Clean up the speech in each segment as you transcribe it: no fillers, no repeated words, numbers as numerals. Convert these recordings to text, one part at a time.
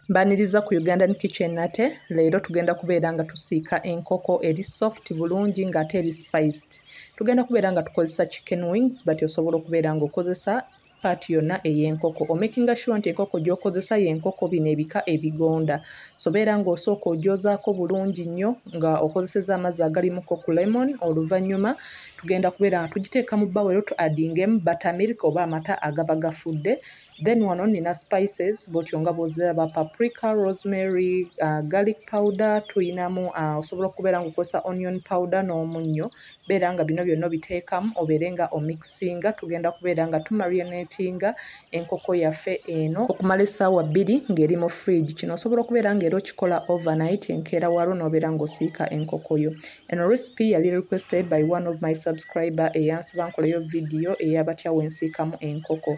Mbaniriza ku Ugandan Kitchen nate leero tugenda kubeera nga tusiika enkoko eri soft bulungi ng'ate eri spiced. Tugenda kubeera nga tukozesa chicken wings but osobola okubeera ng'okozesa paati yonna ey'enkoko. Omakinga sure nti enkoko gy'okozesa y'enkoko bino ebika ebigonda. So beera ng'osooka ogyozaako bulungi nnyo nga okozesezza amazzi agalimuko ku lemon. Oluvannyuma tugenda kubeera nga tugiteeka mu bbawero tu-addingemu buttermilk oba amata agaba gafudde. Then wano nina spices bw'otyo nga bw'oziraba paprika, rosemary, garlic powder, tuyinamu osobola okubeera ng'okozesa onion powder n'omunnyo. Beera nga bino byonna obiteekamu obeere nga omixinga. Tugenda kubeera nga tumarinatinga enkoko yaffe eno okumala essaawa 2 ng'eri mu fridge. Kino osobola okubeera ng'era okikola overnight enkeera walo n'obeera ng'osiika enkoko yo. Eno recipe yali requested by one of my subscriber eyansiba nkolayo video ey'abatya wensiikamu enkoko.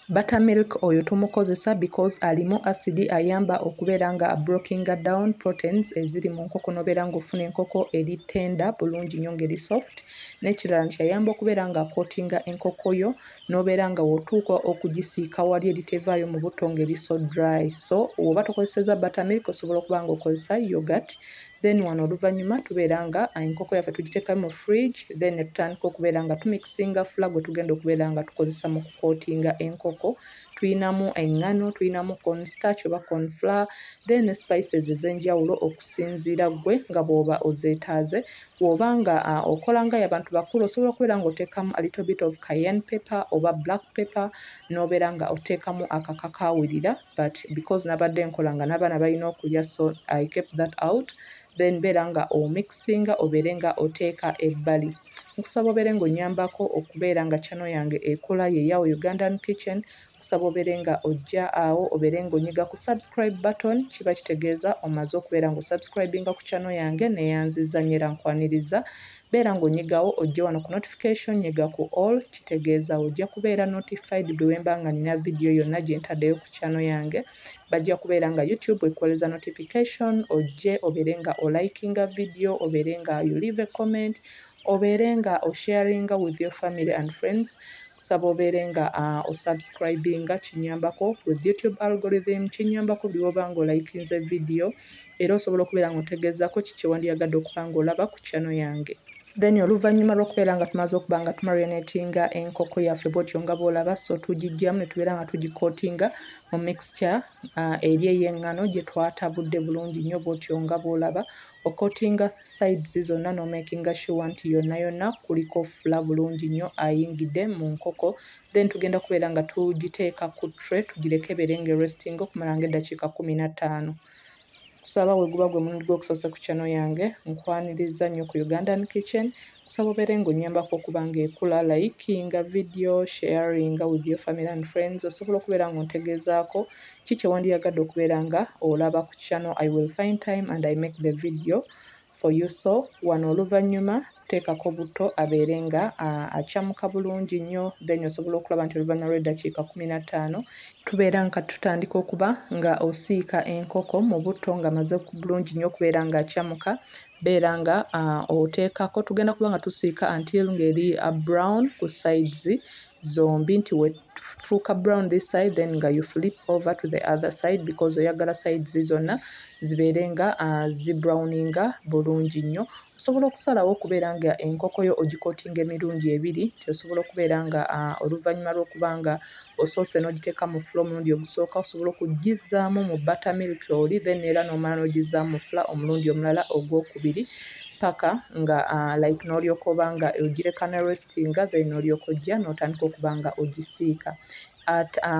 Buttermilk oyo tumukozesa because alimu acid ayamba okubeera nga brokinga down proteins eziri mu nkoko n'obeera ng'ofuna enkoko eri tender bulungi nnyo ng'eri soft. N'ekirala nti ayamba okubeera nga akootinga enkoko yo n'obeera nga w'otuuka okugisiika wali eri tevaayo mu butto ng'eri so dry. So bw'oba tokozesezza buttermilk osobola okuba ng'okozesa yogurt. Then wano oluvannyuma tubeera nga enkoko yaffe tugiteeka mu fridge then ne tutandika okubeera nga tumixinga flour gwe tugenda okubeera nga tukozesa mu kukootinga enkoko. Tuyinamu eŋŋano, tuyinamu cornstarch oba corn flour, then ne spices ez'enjawulo okusinziira ggwe nga bw'oba ozeetaaze. Bw'oba nga okola nga y'abantu bakulu osobola okubeera ng'oteekamu a little bit of cayenne pepper oba black pepper n'obeera nga oteekamu akakawirira but because nabadde nkola nga n'abaana balina okulya so I kept that out. Then beera nga omixinga obeere nga oteeka ebbali. Nkusaba obeere ng'onyambako okubeera nga channel yange ekola yeeyawo Ugandan Kitchen. Nkusaba obeere nga ojja awo obeere ng'onyiga ku subscribe button. Kiba kitegeeza omaze okubeera ng'osubscribinga ku channel yange neeyanziza nnyo era nkwaniriza. Beera ng'onyigawo ojje wano ku notification nyiga ku all. Kitegeeza ojja kubeera notified bwe mba nga nina video yonna gye ntaddeyo ku channel yange. Bajja kubeera nga YouTube ekuweereza notification ojje obeere nga olikinga video, obeere nga you leave a comment, obeere nga osharinga with your family and friends. Kusaba obeere nga osubscribinga kinyambako with YouTube algorithm, kinyambako buli w'oba ng'olikinze video era osobola okubeera ng'otegeezaako kiki wandiyagadde okuba ng'olaba ku channel yange. Then oluvannyuma lw'okubeera nga tumaze okuba nga tumarinatinga enkoko yaffe bw'otyo nga bw'olaba so tugijjamu ne tubeera nga tugikootinga mu mixture eri ey'eŋŋano gye twatabudde bulungi nnyo bw'otyo nga bw'olaba. Okootinga sides zonna n'omakinga sure nti yonna yonna kuliko flour bulungi nnyo ayingidde mu nkoko. Then tugenda kubeera nga tugiteeka ku tray tugireke ebeere ng'erestinga okumala ng'eddakiika 15. Kusaba bwe guba gwe mulundi gw'okusoose ku channel yange nkwaniriza nnyo ku Ugandan Kitchen. Kusaba obeere ng'onyambako okuba ng'ekula, likinga video, sharinga with your family and friends. Osobola okubeera ng'ontegeezaako kiki wandiyagadde okubeera nga olaba ku channel. I will find time and I make the video for you. So wano oluvannyuma teekako butto abeere nga akyamuka bulungi nnyo then osobola okulaba nti oluvannyuma lw'eddakiika 15 tubeera nga tutandika okuba nga osiika enkoko mu butto nga maze bulungi nnyo okubeera nga akyamuka. Beera nga oteekako tugenda kuba nga tusiika until ng'eri brown ku sides zombi nti wetufuuka brown this side then nga you flip over to the other side because oyagala sides zonna zibeere nga zibrowninga bulungi nnyo. Osobola okusalawo okubeera nga enkoko yo ogikootinga emirundi ebiri nti osobola okubeera nga oluvannyuma lw'okuba nga osoose n'ogiteeka mu flour omulundi ogusooka osobola okugizzaamu mu buttermilk oli then era n'omala n'ogizzaamu mu flour omulundi omulala ogwokubiri paka nga like n'olyoka oba nga ogireka ne restinga then n'olyoka ojja n'otandika okuba nga ogisiika.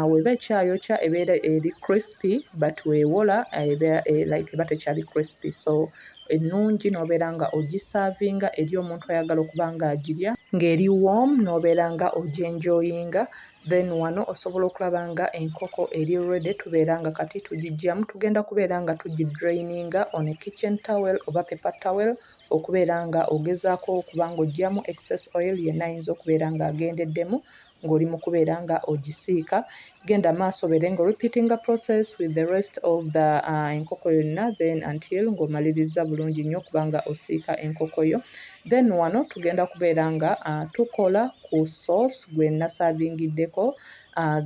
Weba ekyayokya ebeera eri crispy but weewola like eba tekyali crispy so ennungi n'obeera nga ogisaavinga eri omuntu ayagala okuba nga agirya ng'eri warm n'obeera nga ogyenjoyinga. Then wano osobola okulaba nga enkoko eri ready tubeera nga kati tugiggyamu. Tugenda kubeera nga tugidraininga on a kitchen towel oba paper towel okubeera nga ogezaako okuba ng'oggyamu excess oil yenna ayinza okubeera ng'agendeddemu ng'oli mu kubeera nga ogisiika. Genda maaso obeere nga repeatinga process with the rest of the enkoko yonna then until ng'omaliriza bulungi nnyo okuba nga osiika enkoko yo. Then wano tugenda kubeera nga tukola ku sauce gwe nasaavingiddeko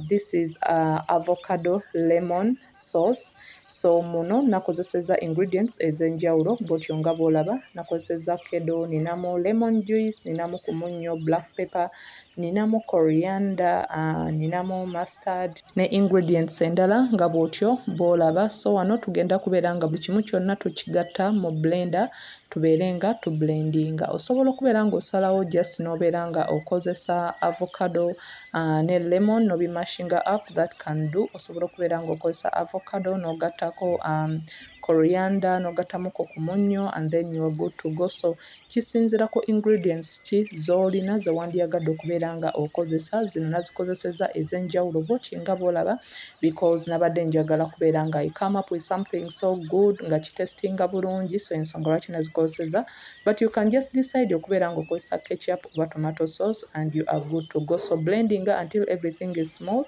This is avocado lemon sauce. So muno nakozeseza ingredients ez'enjawulo bw'otyo nga bw'olaba. Nakozeseza kedo, ninamu lemon juice, ninamu kumunyo, black pepper, ninamu coriander, ninamu mustard ne ingredients endala nga bw'otyo bw'olaba. So wano tugenda kubeera nga buli kimu kyonna tukigatta mu blender tubeere nga tublendinga. Osobola okubeera ng'osalawo just n'obeera nga okozesa avocado ne lemon n'obimashinga up, that can do. Osobola okubeera ng'okozesa avocado n'ogattako coriander n'ogattamuko ku munnyo and then you are good to go. So kisinziira ku ingredients ki z'olina ze wandyagadde okubeera nga okozesa. Zino nazikozeseza ez'enjawulo bw'oti nga bw'olaba because nabadde njagala kubeera nga I come up with something so good nga kitestinga bulungi, so ensonga lwaki nazikozeseza. But you can just decide okubeera ng'okozesa ketchup oba tomato sauce and you are good to go. So blending until everything is smooth.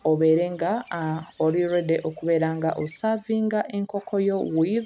Obeere nga oli ready okubeera nga osavinga enkoko yo with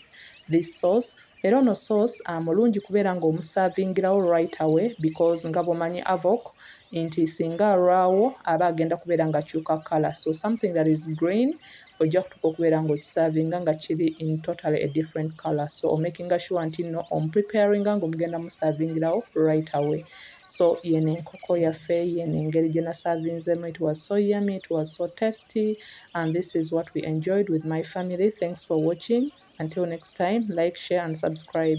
this sauce. Era ono sauce mulungi kubeera nga omusavingirawo right away because nga bw'omanyi avok nti singa alwawo aba agenda kubeera nga kyuka color. So something that is green ojja kutuuka okubeera ng'okisavinga nga kiri in totally a different color. So making sure nti no preparing nga omugenda musavingirawo right away. So yene enkoko yaffe, yene engeri gye nasavinzemu, it was so yummy, it was so tasty, and this is what we enjoyed with my family. Thanks for watching. Until next time, like, share and subscribe.